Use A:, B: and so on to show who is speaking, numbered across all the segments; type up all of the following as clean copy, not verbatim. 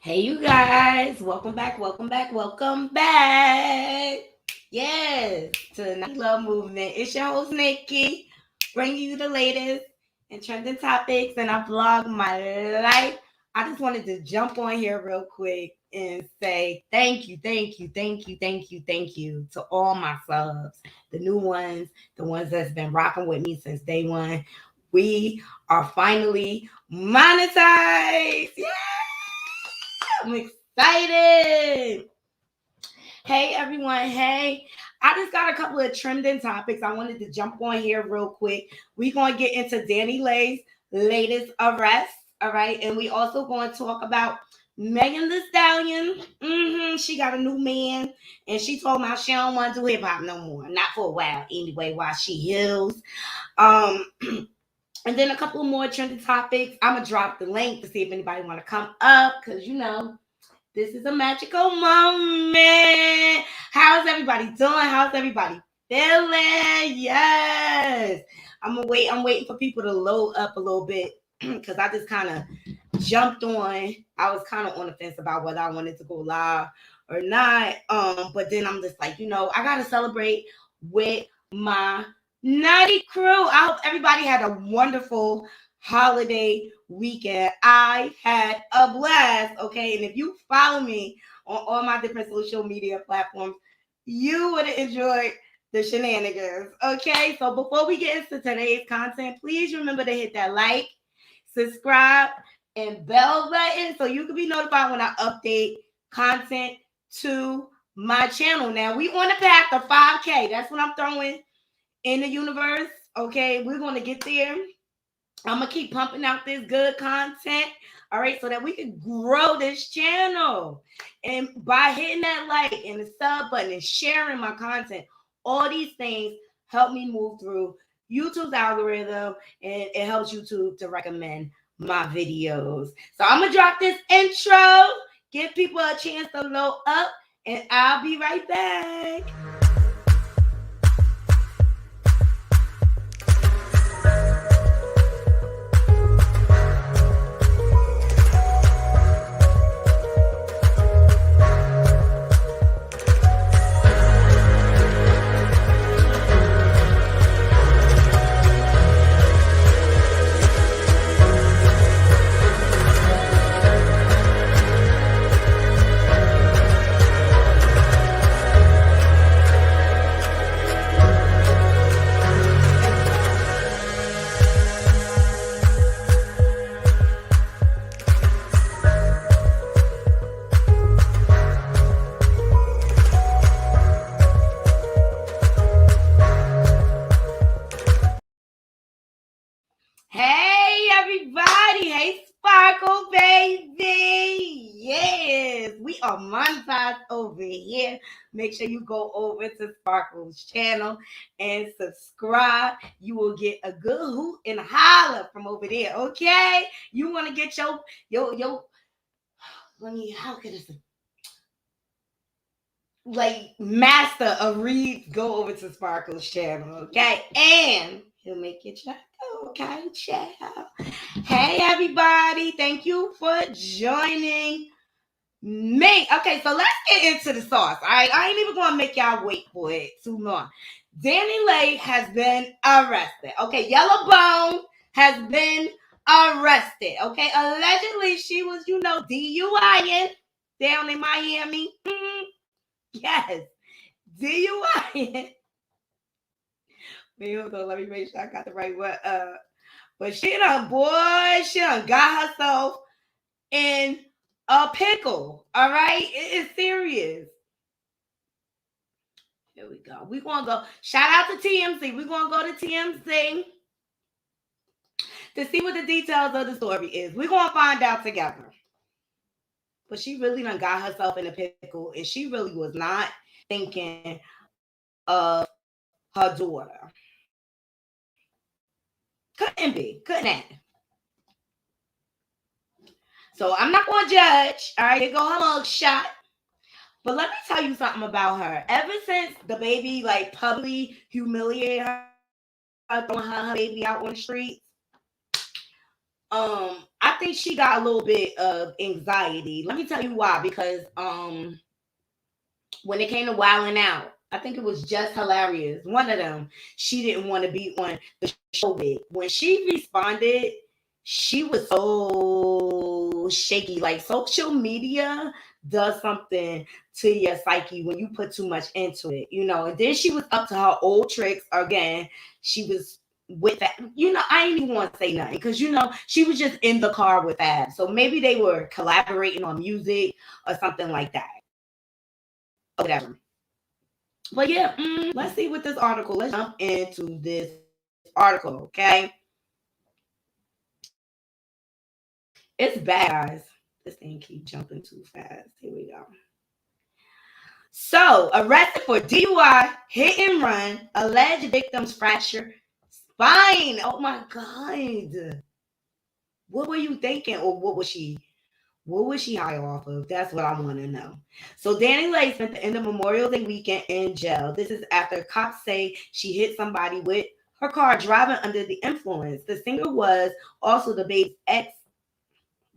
A: Hey, you guys. Welcome back. Welcome back. Welcome back. Yes, to the Naughty Love Movement. It's your host, Nikki, bringing you the latest and trending topics, and I vlog my life. I just wanted to jump on here real quick and say thank you, thank you, thank you, thank you, thank you to all my subs, the new ones, the ones that's been rocking with me since day one. We are finally monetized. Yeah! I'm excited. Hey everyone. Hey. I just got a couple of trending topics. I wanted to jump on here real quick. We're going to get into Danieleigh's latest arrest. All right. And we also going to talk about Megan the Stallion. She got a new man. And she told me she don't want to do hip hop no more. Not for a while anyway, while she heals. Um And then a couple of more trending topics. I'm gonna drop the link to see if anybody want to come up, because this is a magical moment. How's everybody doing? How's everybody feeling? Yes. I'm gonna wait. I'm waiting for people to load up a little bit because I just kind of jumped on. I was kind of on the fence about whether I wanted to go live or not. But then I'm just like, I gotta celebrate with my Naughty crew. I hope everybody had a wonderful holiday weekend. I had a blast, okay? And if you follow me on all my different social media platforms, you would have enjoyed the shenanigans, okay? So before we get into today's content, please remember to hit that like, subscribe, and bell button so you can be notified when I update content to my channel. Now, we on the path to 5K. That's what I'm throwing in the universe. Okay, we're going to get there. I'm going to keep pumping out this good content. All right, so that we can grow this channel. And by hitting that like and the sub button and sharing my content, all these things help me move through YouTube's algorithm, and it helps YouTube to recommend my videos. So I'm going to drop this intro, give people a chance to load up, and I'll be right back. Hey, everybody. Hey, Sparkle, baby. Yes, we are monetized over here. Make sure you go over to Sparkle's channel and subscribe. You will get a good hoot and holler from over there, okay? You want to get your, how can I say? Like, master of reads, go over to Sparkle's channel, okay? And he'll make your check. Okay, child. Hey, everybody. Thank you for joining me. Okay, so let's get into the sauce. All right, I ain't even going to make y'all wait for it too long. Danileigh has been arrested. Okay, Yellow Bone has been arrested. Okay, allegedly she was, DUIing down in Miami. Yes, DUIing. Let me make sure I got the right one. But she done got herself in a pickle. All right, it is serious. Here we go. We're gonna go. Shout out to TMZ. We're gonna go to TMZ to see what the details of the story is. We're gonna find out together. But she really done got herself in a pickle, and she really was not thinking of her daughter. Couldn't have. So I'm not going to judge. All right, here go her mug shot. But let me tell you something about her. Ever since the baby publicly humiliated her, throwing her baby out on the streets, I think she got a little bit of anxiety. Let me tell you why. Because when it came to wilding out, I think it was Just Hilarious. One of them, she didn't want to be on the show with. When she responded, she was so shaky. Like social media does something to your psyche when you put too much into it, you know. And then she was up to her old tricks again. She was with that, you know. I ain't even want to say nothing because, you know, she was just in the car with Ab. So maybe they were collaborating on music or something like that. Whatever. But yeah, let's see what this article. Let's jump into this article, okay? It's bad, guys. This thing keep jumping too fast. Here we go. So, arrested for DUI, hit and run, alleged victims fracture spine. Oh my God. What were you thinking? Or what was she high off of? That's what I want to know. So Danileigh spent the end of Memorial Day weekend in jail. This is after cops say she hit somebody with her car driving under the influence. The singer was also the baby's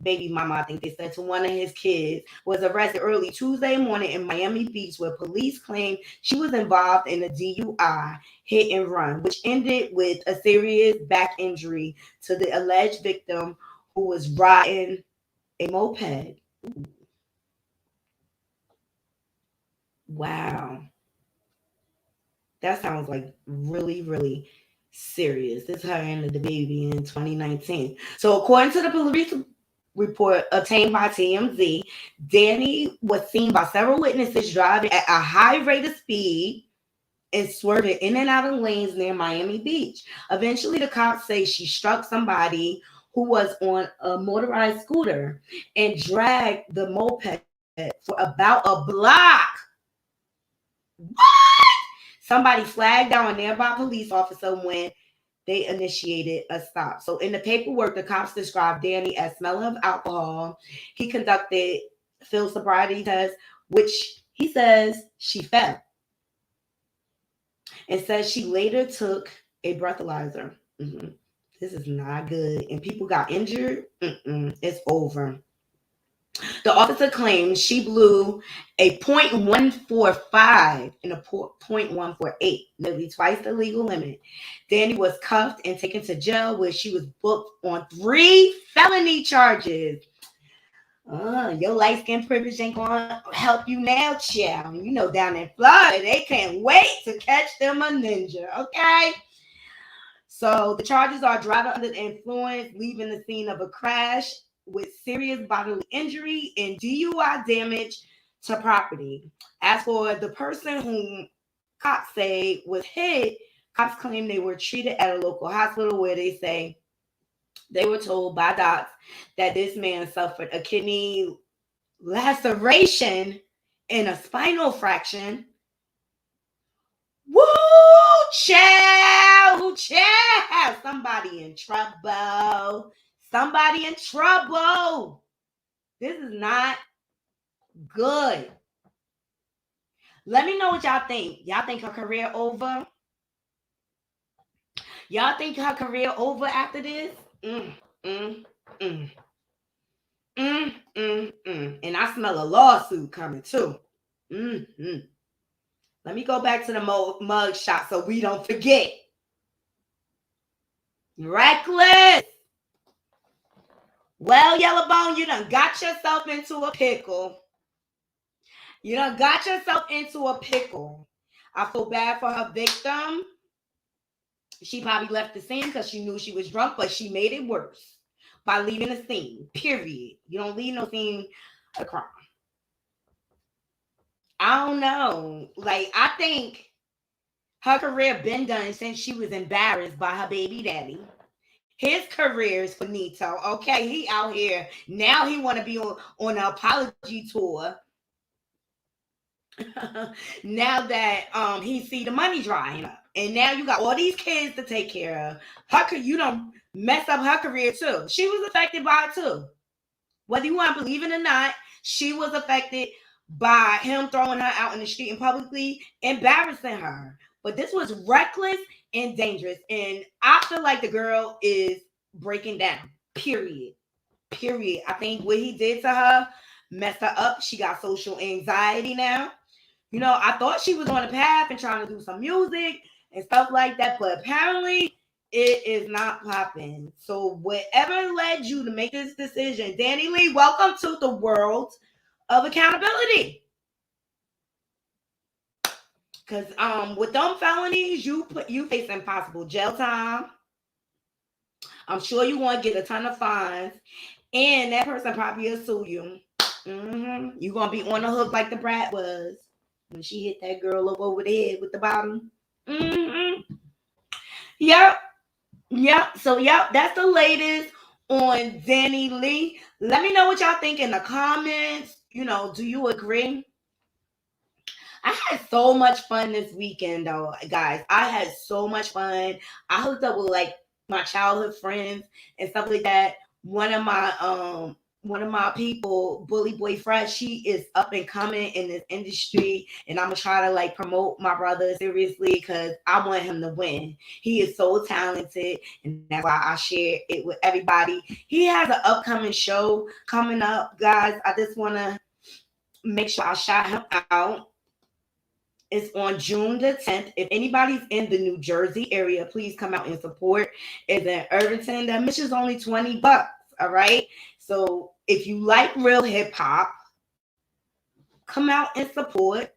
A: baby mama, I think they said, to one of his kids, was arrested early Tuesday morning in Miami Beach, where police claimed she was involved in a DUI hit and run, which ended with a serious back injury to the alleged victim, who was riding a moped. Ooh. Wow. That sounds like really, really serious. This is her and the baby in 2019. So according to the police report obtained by TMZ, Danny was seen by several witnesses driving at a high rate of speed and swerving in and out of lanes near Miami Beach. Eventually, the cops say she struck somebody who was on a motorized scooter and dragged the moped for about a block. What? Somebody flagged down a nearby police officer when they initiated a stop. So in the paperwork, the cops described Danny as smelling of alcohol. He conducted field sobriety tests, which he says she fell, and says she later took a breathalyzer. This is not good. And people got injured. It's over. The officer claimed she blew a .145 and a .148, nearly twice the legal limit. Danny was cuffed and taken to jail, where she was booked on 3 felony charges. Your light skin privilege ain't gonna help you now, child. You know, down in Florida, they can't wait to catch them a ninja, okay? So the charges are driving under the influence, leaving the scene of a crash with serious bodily injury and DUI damage to property. As for the person whom cops say was hit, cops claim they were treated at a local hospital, where they say they were told by docs that this man suffered a kidney laceration and a spinal fracture. Woo, child, somebody in trouble. Somebody in trouble. This is not good. Let me know what y'all think. Y'all think her career over? Y'all think her career over after this? And I smell a lawsuit coming too. Let me go back to the mug shot so we don't forget. Reckless. Well, Yellowbone, you done got yourself into a pickle. I feel bad for her victim. She probably left the scene because she knew she was drunk, but she made it worse by leaving the scene, period. You don't leave no scene of crime. I don't know. Like, I think her career been done since she was embarrassed by her baby daddy. His career is finito, okay? He out here. Now he want to be on an apology tour. Now that he see the money drying up. And now you got all these kids to take care of. You don't mess up her career too. She was affected by it too. Whether you want to believe it or not, she was affected by him throwing her out in the street and publicly embarrassing her. But this was reckless and dangerous. And I feel like the girl is breaking down. Period. Period. I think what he did to her messed her up. She got social anxiety now. You know, I thought she was on a path and trying to do some music and stuff like that, but apparently it is not popping. So whatever led you to make this decision, Danileigh, welcome to the world of accountability. Cause with them felonies, you face impossible jail time. I'm sure you want to get a ton of fines, and that person probably will sue you. You're gonna be on the hook like the brat was when she hit that girl over the head with the bottom. Yep. So that's the latest on Danileigh. Let me know what y'all think in the comments. You know, do you agree? I had so much fun this weekend, though, guys. I had so much fun. I hooked up with like my childhood friends and stuff like that. One of my people, Bully Boy Fresh, she is up and coming in this industry, and I'm gonna try to like promote my brother seriously because I want him to win. He is so talented, and that's why I share it with everybody. He has an upcoming show coming up, guys. I just want to make sure I shout him out. It's on June the 10th. If anybody's in the New Jersey area, please come out and support. It's in Irvington. The admission's only $20. All right. So if you like real hip hop, come out and support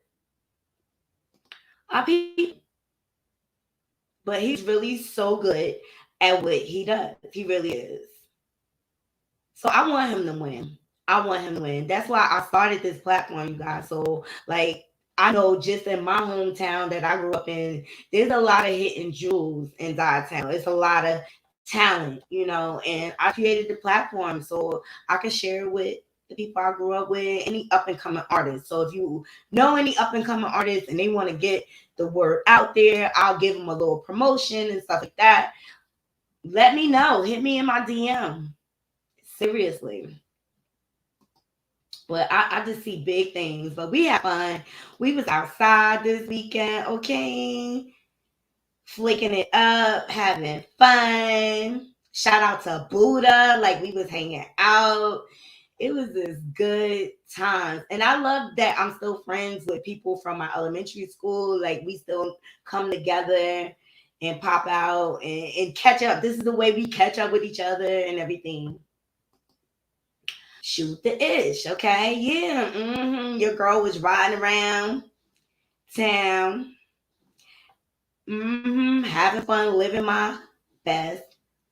A: our people. But he's really so good at what he does. He really is. So I want him to win. That's why I started this platform, you guys. So like, I know just in my hometown that I grew up in, there's a lot of hidden jewels in Town. It's a lot of talent, you know, and I created the platform so I can share it with the people I grew up with, any up and coming artists. So if you know any up and coming artists and they want to get the word out there, I'll give them a little promotion and stuff like that. Let me know. Hit me in my DM. Seriously. But I just see big things. But we had fun. We was outside this weekend, okay? Flicking it up, having fun. Shout out to Buddha. Like, we was hanging out. It was this good time. And I love that I'm still friends with people from my elementary school. Like, we still come together and pop out and catch up. This is the way we catch up with each other and everything. Shoot the ish, okay? Yeah, your girl was riding around town, having fun, living my best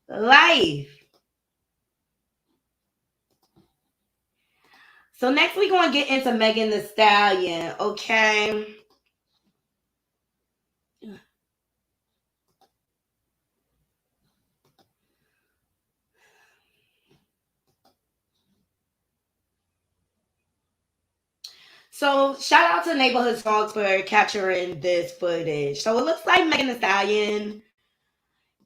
A: life. So next we're going to get into Megan Thee Stallion, okay? So shout out to Neighborhood Songs for capturing this footage. So it looks like Megan Thee Stallion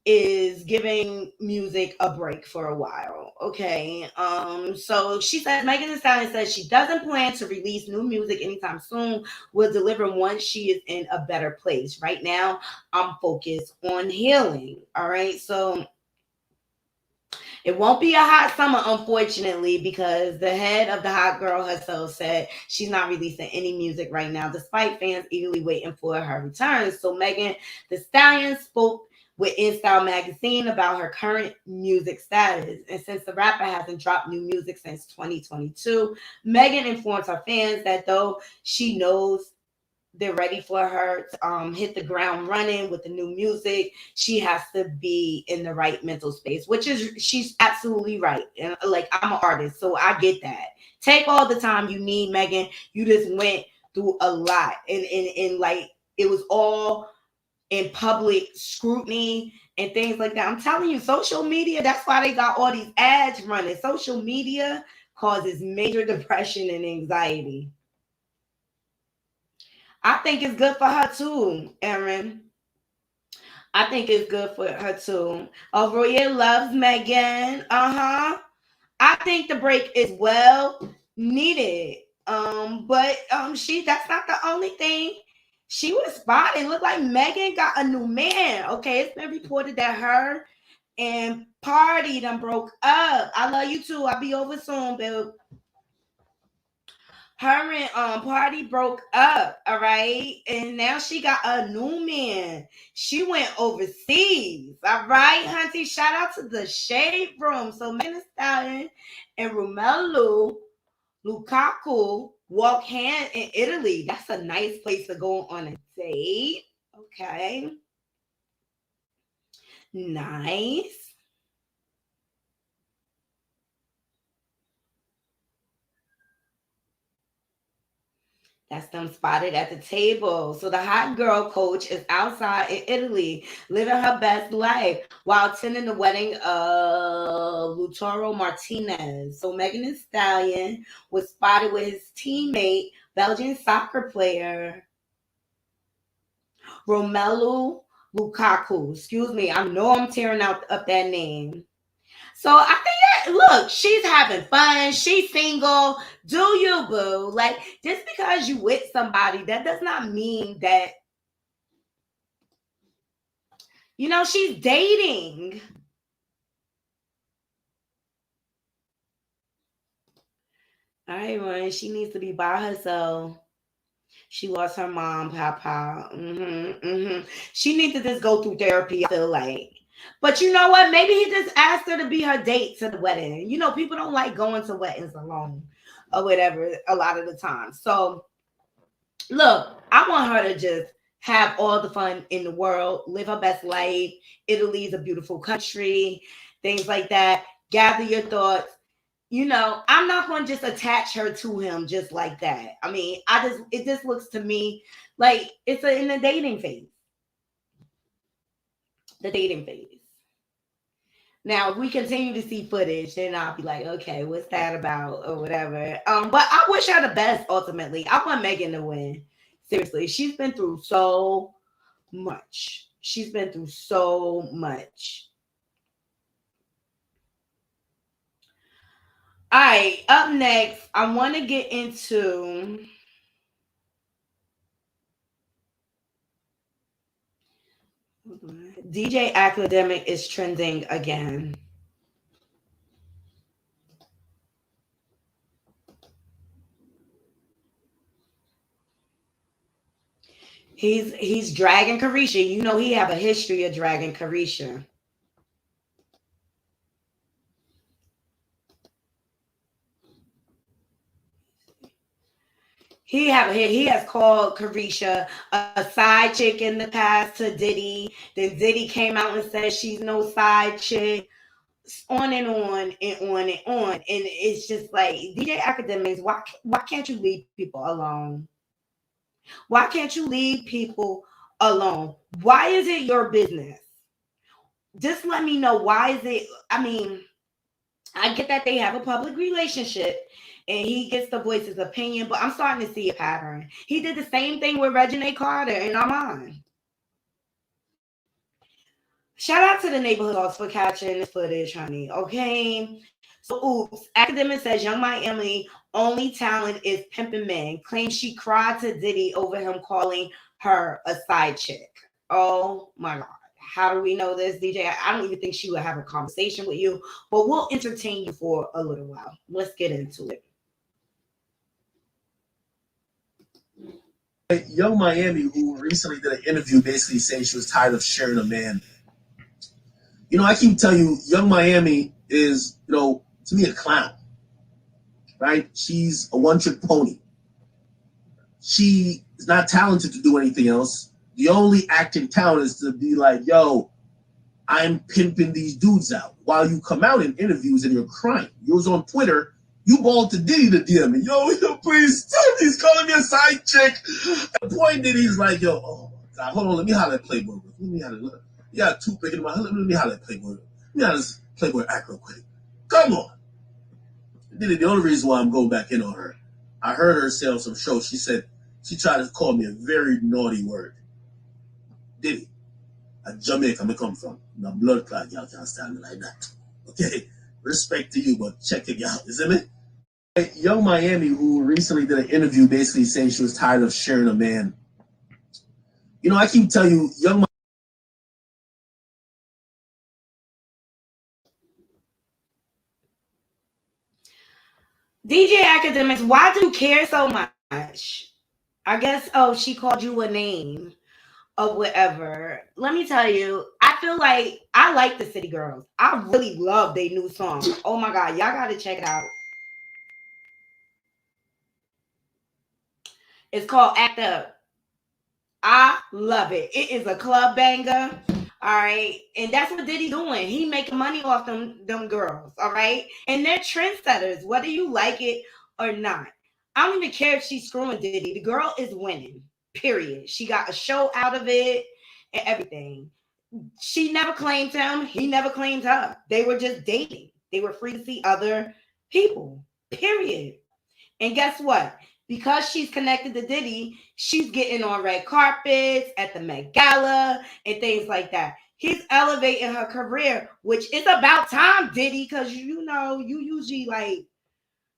A: is giving music a break for a while. Okay. So she says Megan Thee Stallion says she doesn't plan to release new music anytime soon. Will deliver once she is in a better place. Right now, I'm focused on healing. All right. So it won't be a hot summer, unfortunately, because the head of the Hot Girl herself said she's not releasing any music right now, despite fans eagerly waiting for her return. So Megan Thee Stallion spoke with InStyle magazine about her current music status. And since the rapper hasn't dropped new music since 2022, Megan informs her fans that though she knows they're ready for her to hit the ground running with the new music, she has to be in the right mental space, which is, she's absolutely right. And like, I'm an artist, so I get that. Take all the time you need, Megan. You just went through a lot, and like, it was all in public scrutiny and things like that. I'm telling you, social media, that's why they got all these ads running. Social media causes major depression and anxiety. I think it's good for her too, Erin. I think it's good for her too. Roya loves Megan. I think the break is well needed. But that's not the only thing. She was spotted. Looked like Megan got a new man. Okay, it's been reported that her and Party done broke up. I love you too. I'll be over soon, babe. Her and Party broke up, all right, and now she got a new man. She went overseas, all right, Hunty. Shout out to the Shade Room. So Megan Thee Stallion and Romelu Lukaku walk hand in Italy. That's a nice place to go on a date. Okay, nice. That's them spotted at the table. So the hot girl coach is outside in Italy, living her best life while attending the wedding of Lautaro Martinez. So Megan Thee Stallion was spotted with his teammate, Belgian soccer player Romelu Lukaku. Excuse me, I know I'm tearing out up that name. So I think, look, she's having fun. She's single. Do you, boo? Like, just because you with somebody, that does not mean that, she's dating. All right, Ryan, she needs to be by herself. She lost her mom, Papa. She needs to just go through therapy, I feel like. But you know what? Maybe he just asked her to be her date to the wedding. People don't like going to weddings alone or whatever a lot of the time. So, look, I want her to just have all the fun in the world, live her best life. Italy is a beautiful country, things like that. Gather your thoughts. I'm not going to just attach her to him just like that. I mean, it just looks to me like it's in the dating phase. The dating phase. Now, if we continue to see footage, then I'll be like, okay, what's that about or whatever. But I wish her the best ultimately. I want Megan to win. Seriously, she's been through so much. She's been through so much. All right, up next, I want to get into DJ Academic is trending again. He's dragging Carisha. He have a history of dragging Carisha. He has called Carisha a side chick in the past to Diddy. Then Diddy came out and said she's no side chick. On and on and on and on. And it's just like DJ Academics, why can't you leave people alone? Why can't you leave people alone? Why is it your business? Just let me know why is it. I mean, I get that they have a public relationship and he gets to voice his opinion, but I'm starting to see a pattern. He did the same thing with Regina Carter and Armand. Shout out to the neighborhood dogs for catching this footage, honey. Okay. So, oops. Academic says Young Miami only talent is pimping men. Claims she cried to Diddy over him calling her a side chick. Oh my God. How do we know this, DJ? I don't even think she would have a conversation with you, but we'll entertain you for a little while. Let's get into it.
B: Young Miami, who recently did an interview basically saying she was tired of sharing a man. I keep telling you, Young Miami is, to me, a clown, right? She's a one-trick pony. She is not talented to do anything else. The only acting talent is to be like, yo, I'm pimping these dudes out. While you come out in interviews and you're crying. You was on Twitter, you balled to Diddy to DM me. Yo, please stop. He's calling me a side chick. At the point Diddy's like, yo, oh my God, hold on, let me holler at Playboy. Let me holler. You got a toothpick in my hand. Let me holler at Playboy. Let me holler at Playboy act real quick. Come on. Diddy, the only reason why I'm going back in on her, I heard her say on some show, she said, she tried to call me a very naughty word. Diddy, at Jamaica I come from. No blood clot, y'all can't stand me like that. Okay? Respect to you, but check it out. You see me? Young Miami, who recently did an interview basically saying she was tired of sharing a man. I keep telling you, Young
A: DJ Academics, why do you care so much? I guess, oh, she called you a name or whatever. Let me tell you, I feel like I like the City Girls. I really love their new song. Oh my God, y'all gotta check it out. It's called Act Up. I love it. It is a club banger. All right. And that's what Diddy doing. He making money off them girls. All right. And they're trendsetters, whether you like it or not. I don't even care if she's screwing Diddy. The girl is winning. Period. She got a show out of it and everything. She never claimed him. He never claimed her. They were just dating. They were free to see other people. Period. And guess what? Because she's connected to Diddy, she's getting on red carpets at the Met Gala and things like that. He's elevating her career, which is about time, Diddy, because you know you usually like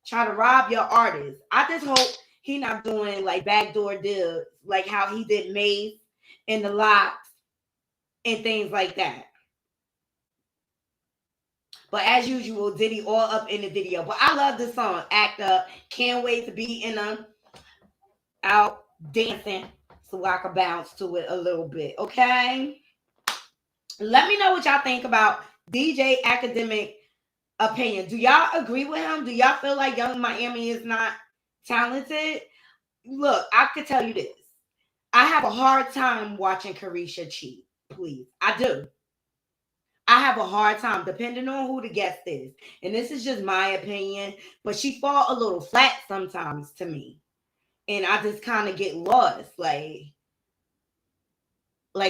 A: try to rob your artists. I just hope he not doing like backdoor deals, like how he did Maze in the Locks and things like that. But as usual, Diddy all up in the video. But I love the song, Act Up. Can't wait to be in them out dancing so I can bounce to it a little bit. Okay? Let me know what y'all think about DJ Academic opinion. Do y'all agree with him? Do y'all feel like Young Miami is not talented? Look, I could tell you this. I have a hard time watching Carisha cheat. Please. I do. I have a hard time, depending on who the guest is. And this is just my opinion, but she fall a little flat sometimes to me. And I just kind of get lost. Like,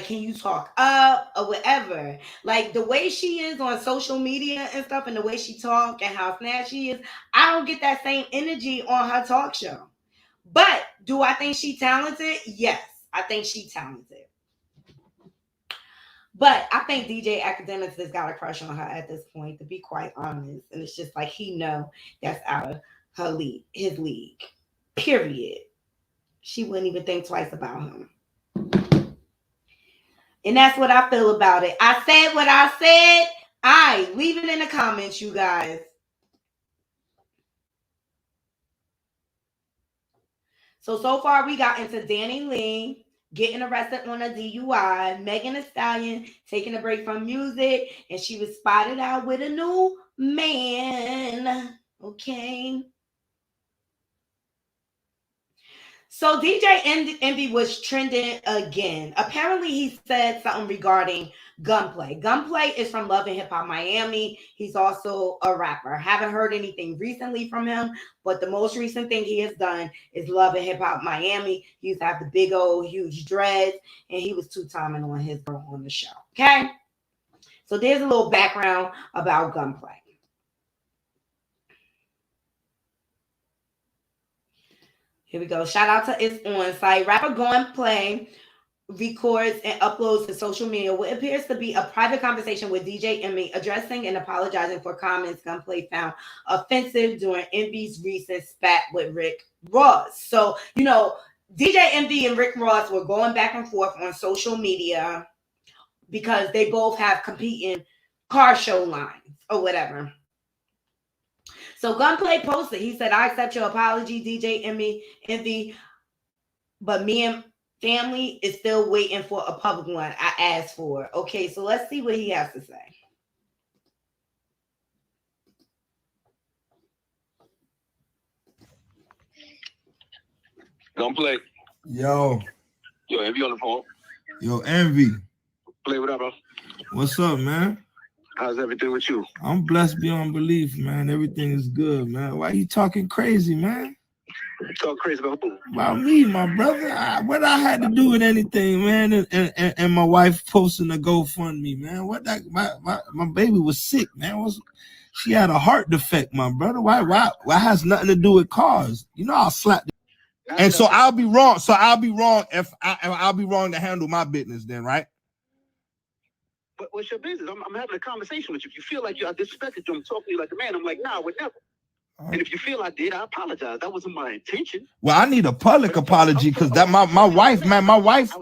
A: can you talk up or whatever? Like, the way she is on social media and stuff, and the way she talk and how snatchy she is, I don't get that same energy on her talk show. But do I think she talented? Yes, I think she talented. But I think DJ Academics has got a crush on her at this point, to be quite honest. And it's just like he know that's out of her league, his league. Period. She wouldn't even think twice about him. And that's what I feel about it. I said what I said. All right, leave it in the comments, you guys. So far we got into Danileigh getting arrested on a DUI, Megan Thee Stallion taking a break from music, and she was spotted out with a new man. Okay. So DJ Envy was trending again. Apparently, he said something regarding Gunplay. Gunplay is from Love and Hip Hop Miami. He's also a rapper. Haven't heard anything recently from him, but the most recent thing he has done is Love and Hip Hop Miami. He used to have the big old huge dreads, and he was two-timing on his girl on the show. Okay? So there's a little background about Gunplay. Here we go. Shout out to It's On site. Rapper Gunplay records and uploads to social media what appears to be a private conversation with DJ Envy, addressing and apologizing for comments Gunplay found offensive during Envy's recent spat with Rick Ross. So, you know, DJ Envy and Rick Ross were going back and forth on social media because they both have competing car show lines or whatever. So Gunplay posted, he said, I accept your apology, DJ Envy, but me and family is still waiting for a public one I asked for. Okay, so let's see what he has to say.
C: Gunplay.
D: Yo,
C: Envy on the phone.
D: yo, Envy.
C: Play, what up, bro?
D: What's up, man?
C: How's everything with you?
D: I'm blessed beyond belief, man. Everything is good, man. Why you talking crazy, man?
C: Talk crazy about who?
D: About me, my brother. What I had to do with anything, man? And my wife posting a GoFundMe, man. What that? My baby was sick, man. She had a heart defect, my brother. Why has nothing to do with cars? You know I'll slap. And so I'll be wrong. So I'll be wrong if I'll be wrong to handle my business, then, right?
C: But what's your business? I'm having a conversation with you. If you feel like I disrespected you, I'm talking to you like a man. I'm like, nah, I would never. And if you feel I did, I apologize. That wasn't my intention.
D: Well, I need a public apology because that my wife, man, my wife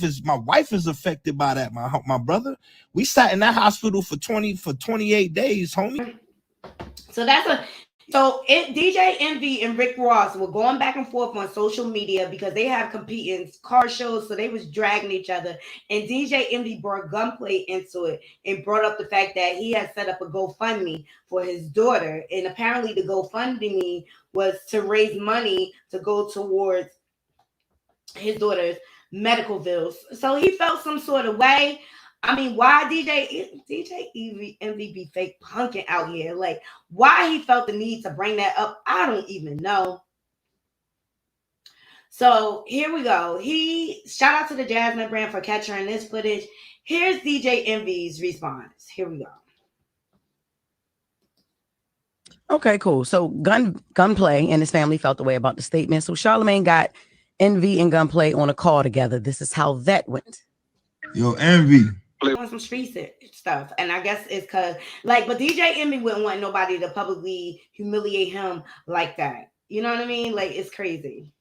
D: is affected by that. My brother, we sat in that hospital for 28 days, homie.
A: So that's So DJ Envy and Rick Ross were going back and forth on social media because they have competing car shows, so they was dragging each other. And DJ Envy brought gunplay into it and brought up the fact that he had set up a GoFundMe for his daughter, and apparently the GoFundMe was to raise money to go towards his daughter's medical bills. So he felt some sort of way. I mean, why DJ Envy be fake punking out here? Like, why he felt the need to bring that up, I don't even know. So here we go. Shout out to the Jasmine brand for capturing this footage. Here's DJ Envy's response. Here we go.
E: Okay, cool. So Gunplay and his family felt the way about the statement. So Charlamagne got Envy and Gunplay on a call together. This is how that went.
D: Yo, Envy.
A: On some street stuff, and I guess it's because, like, but DJ Envy wouldn't want nobody to publicly humiliate him like that. You know what I mean? Like, it's crazy.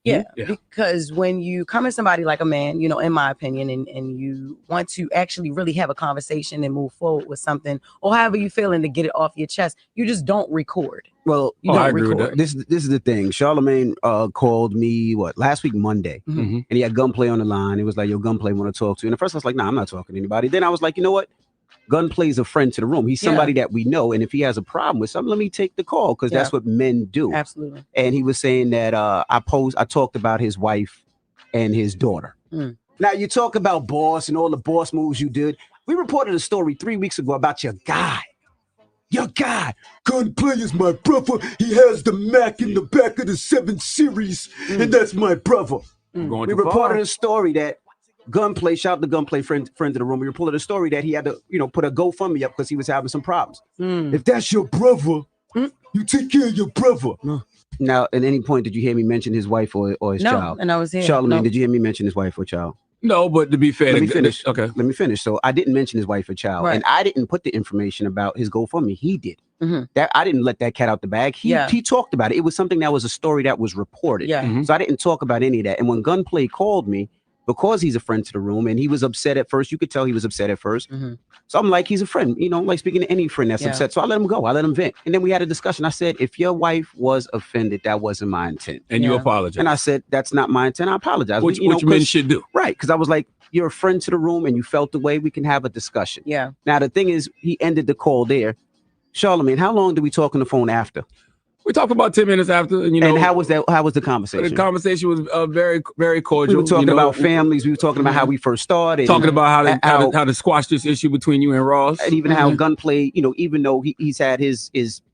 E: Yeah, because when you come at somebody like a man, you know, in my opinion, and you want to actually really have a conversation and move forward with something, or however you feeling to get it off your chest, you just don't record.
F: Well,
E: you don't
F: I agree
E: record.
F: with that. This is the thing. Charlamagne called me last week Monday, and he had Gunplay on the line. It was like, "Yo, Gunplay want to talk to you." And at first I was like, "Nah, I'm not talking to anybody." Then I was like, "You know what? Gunplay's a friend to the room. He's somebody that we know, and if he has a problem with something, let me take the call because that's what men do."
E: Absolutely.
F: And he was saying that I talked about his wife and his daughter. Now you talk about boss and all the boss moves you did. We reported a story 3 weeks ago about your guy. Your guy, Gunplay is my brother. He has the Mac in the back of the 7 Series, and that's my brother. We reported a story that Gunplay, shout out to Gunplay, friend of the room. We reported a story that he had to, put a GoFundMe up because he was having some problems. If that's your brother, you take care of your brother. Now, at any point, did you hear me mention his wife or his child?
E: And I was here.
F: Charlamagne, did you hear me mention his wife or child?
G: No, but to be fair,
F: let me finish.
G: Okay,
F: let me finish. So I didn't mention his wife or child, and I didn't put the information about his GoFundMe. He did. That I didn't let that cat out the bag. He talked about it. It was something that was a story that was reported. So I didn't talk about any of that. And when Gunplay called me, because he's a friend to the room, and he was upset at first. You could tell he was upset at first. So I'm like, he's a friend, like speaking to any friend that's upset. So I let him go. I let him vent. And then we had a discussion. I said, if your wife was offended, that wasn't my intent.
G: And you apologize.
F: And I said, that's not my intent. I apologize.
G: Which men should do.
F: Right. Because I was like, you're a friend to the room and you felt the way, we can have a discussion.
E: Yeah.
F: Now, the thing is, he ended the call there. Charlamagne, how long did we talk on the phone after?
G: We talked about 10 minutes after, and
F: And how was that? How was the conversation?
G: The conversation was very, very cordial.
F: We were talking about families. We were talking about how we first started.
G: Talking about how to squash this issue between you and Ross,
F: and even how Gunplay. Even though he's had his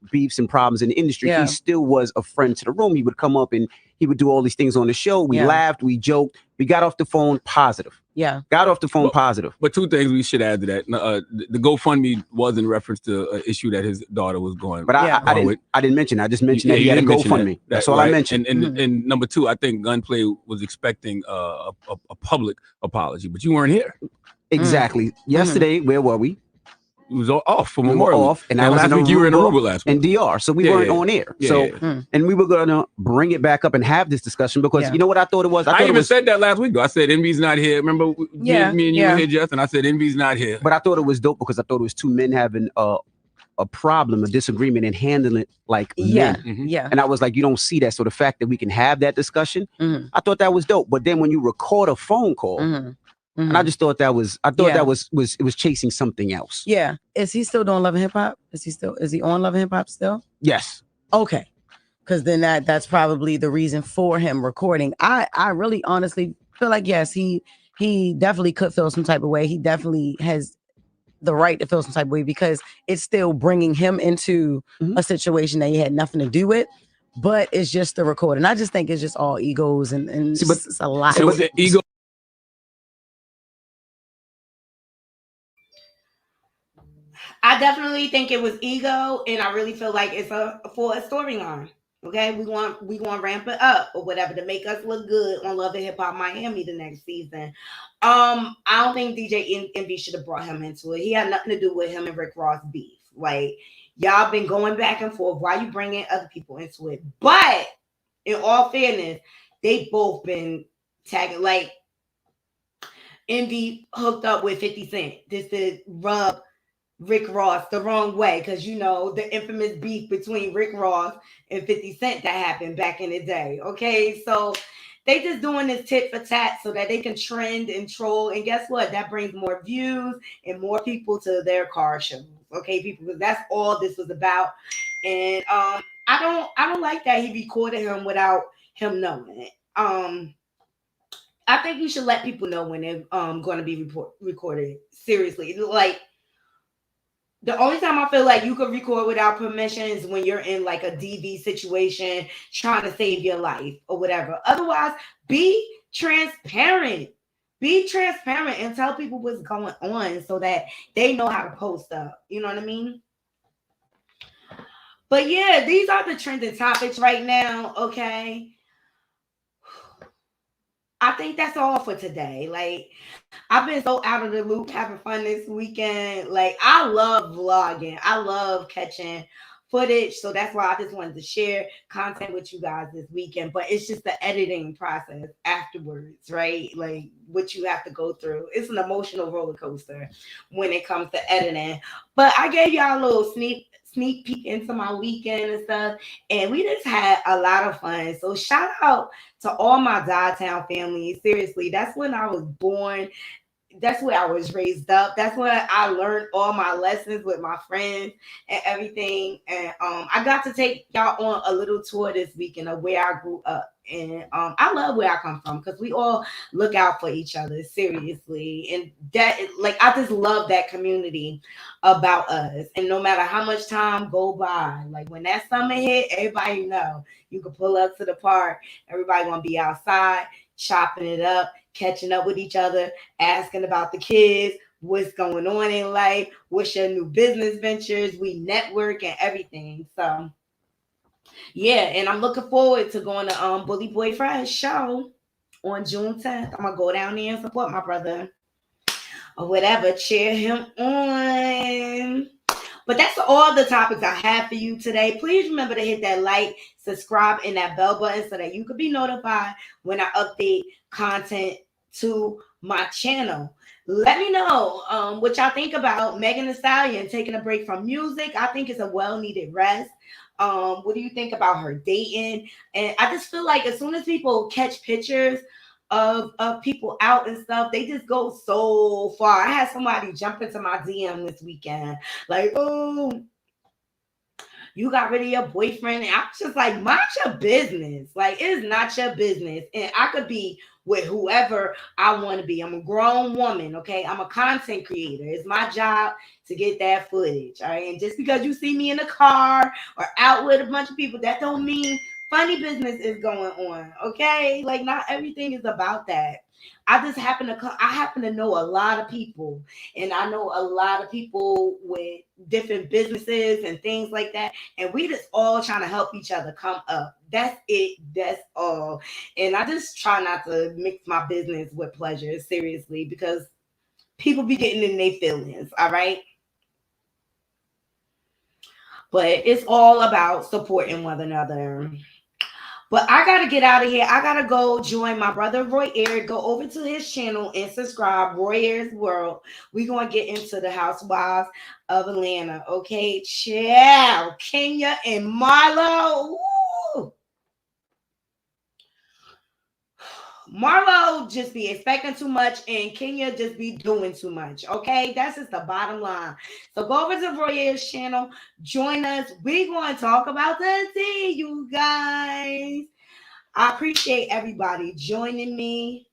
F: beefs and problems in the industry, he still was a friend to the room. He would come up and he would do all these things on the show. We laughed, we joked, we got off the phone positive. Got off the phone positive.
G: But two things we should add to that. The GoFundMe was in reference to an issue that his daughter was going.
F: But I didn't mention. I just mentioned that he had a GoFundMe. That's all I mentioned.
G: And number two, I think Gunplay was expecting a public apology, but you weren't here.
F: Exactly. Yesterday, where were we?
G: It was off for Memorial.
F: And last week
G: you were in Aruba last week.
F: And DR, so we weren't on air. And we were gonna bring it back up and have this discussion because you know what I thought it was.
G: I even said that last week though. I said Envy's not here. Remember, me and you were here, Jeff, and I said Envy's not here.
F: But I thought it was dope because I thought it was two men having a problem, a disagreement, and handling it like men. And I was like, you don't see that. So the fact that we can have that discussion, I thought that was dope. But then when you record a phone call. And I just thought that was, it was chasing something else.
E: Yeah. Is he still doing Love and Hip Hop? Is he on Love and Hip Hop still?
F: Yes.
E: Okay. Because then that's probably the reason for him recording. I really honestly feel like, yes, he definitely could feel some type of way. He definitely has the right to feel some type of way because it's still bringing him into a situation that he had nothing to do with. But it's just the recording. I just think it's just all egos and it's a lot.
G: So the ego.
A: I definitely think it was ego, and I really feel like it's for a storyline. Okay, we want to ramp it up or whatever to make us look good on Love and Hip Hop Miami the next season. I don't think DJ Envy should have brought him into it. He had nothing to do with him and Rick Ross beef. Like, y'all been going back and forth. Why you bringing other people into it? But in all fairness, they both been tagging. Like, Envy hooked up with 50 Cent. This to rub Rick Ross the wrong way, because you know the infamous beef between Rick Ross and 50 Cent that happened back in the day. Okay, so they just doing this tit for tat so that they can trend and troll, and guess what? That brings more views and more people to their car shows. Okay, people, because that's all this was about. And I don't like that he recorded him without him knowing it. I think you should let people know when they're going to be recorded. Seriously, like the only time I feel like you could record without permission is when you're in like a DV situation trying to save your life or whatever. Otherwise, be transparent. Be transparent and tell people what's going on so that they know how to post up. You know what I mean? But yeah, these are the trending topics right now. Okay. I think that's all for today. Like, I've been so out of the loop having fun this weekend. Like, I love vlogging. I love catching footage. So that's why I just wanted to share content with you guys this weekend. But it's just the editing process afterwards, right? Like, what you have to go through. It's an emotional roller coaster when it comes to editing. But I gave y'all a little sneak peek into my weekend and stuff, and we just had a lot of fun. So shout out to all my Dogtown family. Seriously, that's when I was born. That's where I was raised up. That's where I learned all my lessons with my friends and everything. And I got to take y'all on a little tour this weekend of where I grew up. And I love where I come from because we all look out for each other, seriously. And that, like, I just love that community about us. And no matter how much time go by, like when that summer hit, everybody know you can pull up to the park. Everybody gonna be outside chopping it up, catching up with each other, asking about the kids, what's going on in life, what's your new business ventures. We network and everything. So yeah, and I'm looking forward to going to Bully Boy Friday's show on June 10th. I'm gonna go down there and support my brother or whatever, cheer him on. But that's all the topics I have for you today. Please remember to hit that like, subscribe, and that bell button so that you can be notified when I update content to my channel. Let me know what y'all think about Megan Thee Stallion taking a break from music. I think it's a well-needed rest. What do you think about her dating? And I just feel like as soon as people catch pictures of people out and stuff, they just go so far. I had somebody jump into my DM this weekend, like, oh, you got rid of your boyfriend. And I was just like, mind your business. Like, it is not your business. And I could be with whoever I want to be. I'm a grown woman, okay? I'm a content creator. It's my job to get that footage, all right? And just because you see me in the car or out with a bunch of people, that don't mean funny business is going on, okay? Like, not everything is about that. I happen to know a lot of people, and I know a lot of people with different businesses and things like that, and we just all trying to help each other come up. That's it. That's all. And I just try not to mix my business with pleasure, seriously, because people be getting in their feelings, all right? But it's all about supporting one another. But I got to get out of here. I got to go join my brother, Roy Air. Go over to his channel and subscribe, Roy Air's World. We're going to get into the Housewives of Atlanta. Okay, ciao. Kenya and Marlo. Woo! Marlo just be expecting too much and Kenya just be doing too much. Okay, that's just the bottom line. So go over to Roy Air's channel, join us. We're going to talk about the tea, you guys. I appreciate everybody joining me.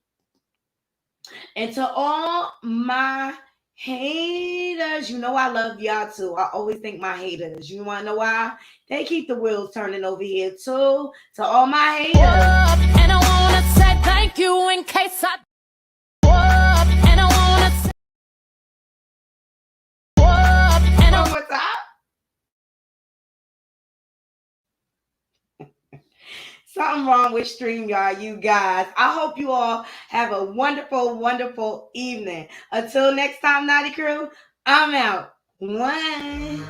A: And to all my haters, you know I love y'all too. I always think my haters. You want to know why? They keep the wheels turning over here too. To all my haters.
H: And I want to say thank you in case I and I want to say and
A: one more time. Something wrong with StreamYard, you guys. I hope you all have a wonderful, wonderful evening. Until next time, Naughty Crew, I'm out. One.